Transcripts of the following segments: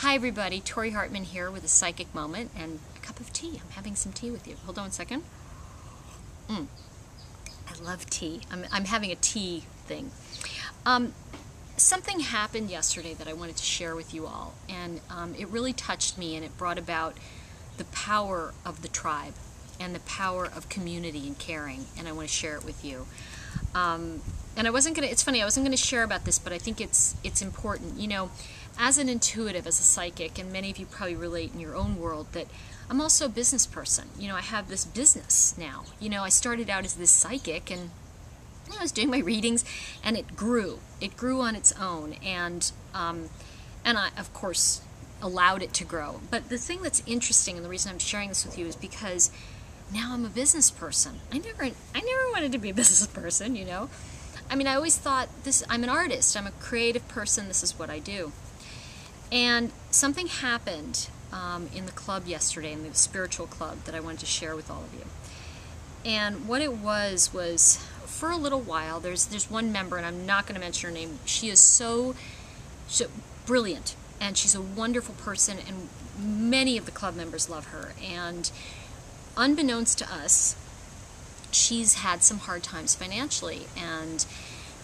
Hi everybody, Tori Hartman here with a psychic moment and a cup of tea. I'm having some tea with you. Hold on a second. I love tea. I'm having a tea thing. Something happened yesterday that I wanted to share with you all, and it really touched me, and it brought about the power of the tribe and the power of community and caring, and I want to share it with you. And I wasn't gonna, it's funny, I wasn't gonna share about this, but I think it's important. You know, as an intuitive, as a psychic, and many of you probably relate in your own world, that I'm also a business person. You know, I have this business now. You know, I started out as this psychic, and I was doing my readings, and it grew. It grew on its own, and I, of course, allowed it to grow. But the thing that's interesting, and the reason I'm sharing this with you, is because now I'm a business person. I never wanted to be a business person, you know. I mean, I always thought I'm an artist, I'm a creative person, this is what I do. And something happened in the club yesterday, in the spiritual club, that I wanted to share with all of you. And what it was for a little while, there's one member, and I'm not going to mention her name. She is so brilliant, and she's a wonderful person, and many of the club members love her. And unbeknownst to us, she's had some hard times financially. And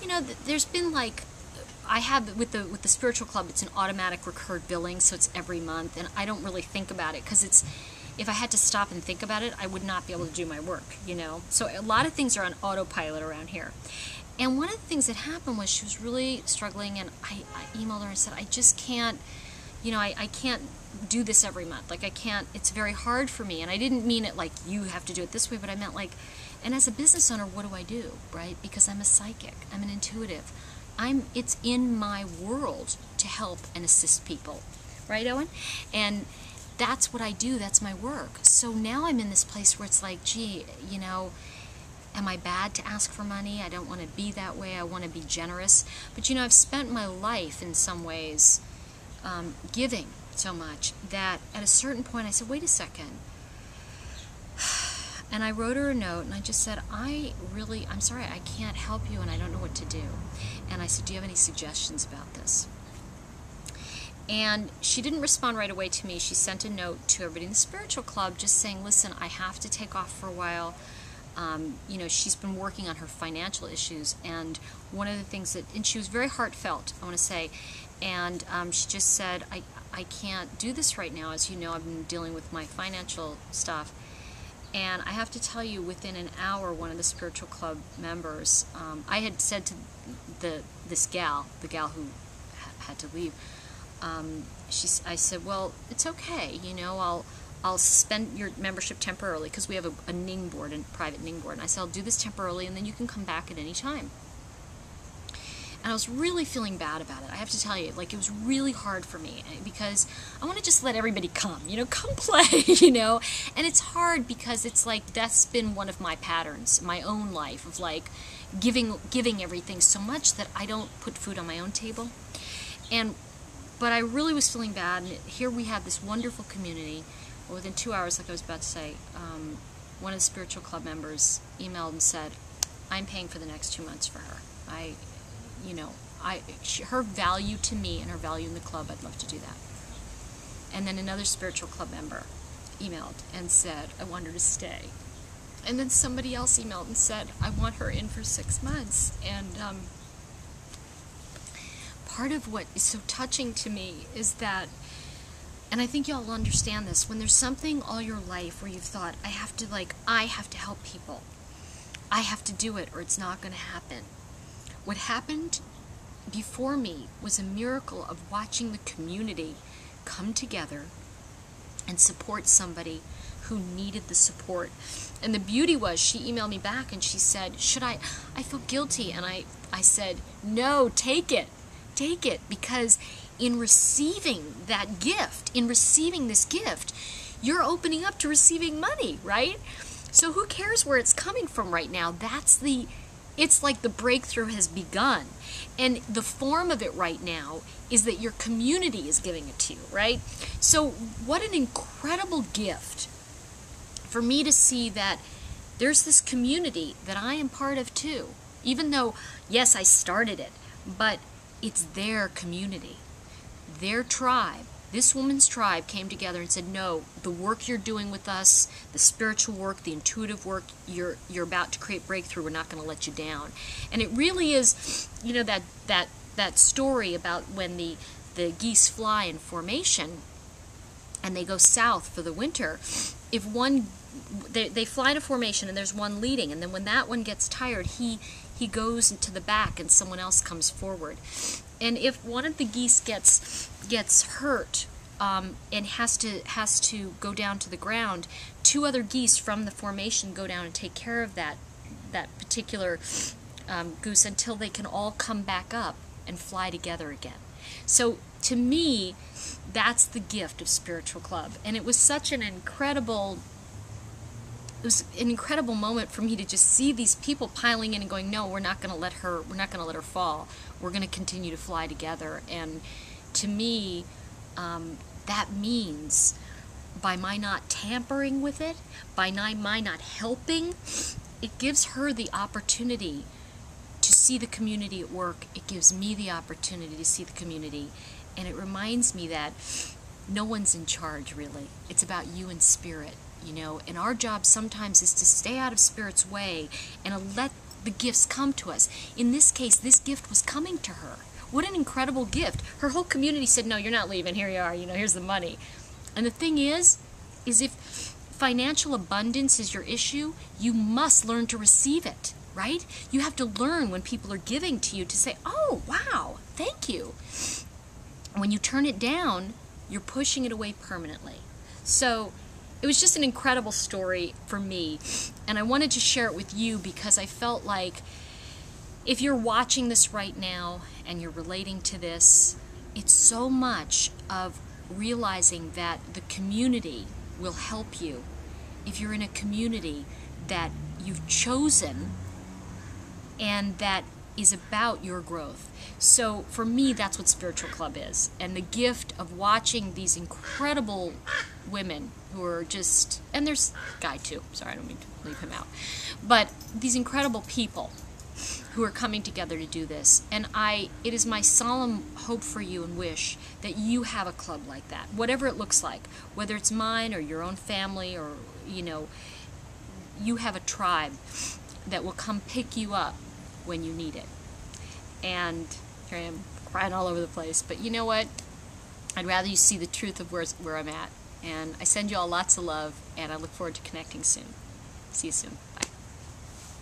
you know, there's been, like, I have with the spiritual club, it's an automatic recurred billing, so it's every month, and I don't really think about it, because it's, if I had to stop and think about it, I would not be able to do my work, you know. So a lot of things are on autopilot around here. And one of the things that happened was she was really struggling, and I emailed her and said, I just can't, you know, I can't do this every month. Like, I can't, it's very hard for me. And I didn't mean it like, you have to do it this way, but I meant like, and as a business owner, what do I do, right? Because I'm a psychic, I'm an intuitive. It's in my world to help and assist people, right, Owen? And that's what I do, that's my work. So now I'm in this place where it's like, gee, you know, am I bad to ask for money? I don't want to be that way, I want to be generous. But you know, I've spent my life in some ways giving so much that at a certain point I said, wait a second. And I wrote her a note, and I just said, I'm sorry, I can't help you, and I don't know what to do. And I said, do you have any suggestions about this? And she didn't respond right away to me. She sent a note to everybody in the spiritual club just saying, listen, I have to take off for a while. You know, she's been working on her financial issues, and one of the things that, and she was very heartfelt, I want to say, and she just said, I can't do this right now. As you know, I've been dealing with my financial stuff. And I have to tell you, within an hour, one of the spiritual club members, I had said to the gal who had to leave, I said, well, it's okay, you know, I'll suspend your membership temporarily, because we have a Ning board, a private Ning board, and I said, I'll do this temporarily, and then you can come back at any time. And I was really feeling bad about it. I have to tell you, like, it was really hard for me, because I want to just let everybody come, you know, come play, you know. And it's hard, because it's like, that's been one of my patterns, my own life, of like giving everything so much that I don't put food on my own table. But I really was feeling bad, and here we have this wonderful community. Well, within 2 hours, like I was about to say, one of the spiritual club members emailed and said, I'm paying for the next 2 months for her. You know, her value to me and her value in the club, I'd love to do that. And then another spiritual club member emailed and said, I want her to stay. And then somebody else emailed and said, I want her in for 6 months. And part of what is so touching to me is that, and I think y'all will understand this, when there's something all your life where you've thought, I have to help people, I have to do it, or it's not going to happen. What happened before me was a miracle of watching the community come together and support somebody who needed the support. And the beauty was, she emailed me back and she said, I feel guilty. And I said, no, take it, because in receiving that gift, in receiving this gift, you're opening up to receiving money, right? So who cares where it's coming from right now? It's like the breakthrough has begun. And the form of it right now is that your community is giving it to you, right? So what an incredible gift for me to see that there's this community that I am part of too. Even though, yes, I started it, but it's their community, their tribe, This woman's tribe came together and said, no, the work you're doing with us, the spiritual work, the intuitive work, you're about to create breakthrough. We're not going to let you down. And it really is, you know, that story about when the geese fly in formation and they go south for the winter. If one, they fly to formation and there's one leading, and then when that one gets tired, he goes into the back and someone else comes forward. And if one of the geese gets hurt and has to go down to the ground, two other geese from the formation go down and take care of that particular goose until they can all come back up and fly together again. So to me, that's the gift of Spiritual Club. And it was such an incredible moment for me to just see these people piling in and going, no, we're not going to let her fall. We're going to continue to fly together. And to me, that means by my not tampering with it, by my not helping, it gives her the opportunity to see the community at work. It gives me the opportunity to see the community. And it reminds me that no one's in charge, really. It's about you and Spirit, you know. And our job sometimes is to stay out of Spirit's way and let the gifts come to us. In this case, this gift was coming to her. What an incredible gift. Her whole community said, no, you're not leaving. Here you are. You know, here's the money. And the thing is if financial abundance is your issue, you must learn to receive it, right? You have to learn when people are giving to you to say, oh, wow, thank you. When you turn it down, you're pushing it away permanently. So it was just an incredible story for me, and I wanted to share it with you because I felt like if you're watching this right now and you're relating to this, it's so much of realizing that the community will help you. If you're in a community that you've chosen and that is about your growth. So for me, that's what Spiritual Club is. And the gift of watching these incredible women who are just, and there's a guy too, sorry, I don't mean to leave him out, but these incredible people who are coming together to do this. And it is my solemn hope for you and wish that you have a club like that, whatever it looks like, whether it's mine or your own family, or, you know, you have a tribe that will come pick you up when you need it. And here I am crying all over the place, but you know what? I'd rather you see the truth of where I'm at. And I send you all lots of love, and I look forward to connecting soon. See you soon. Bye.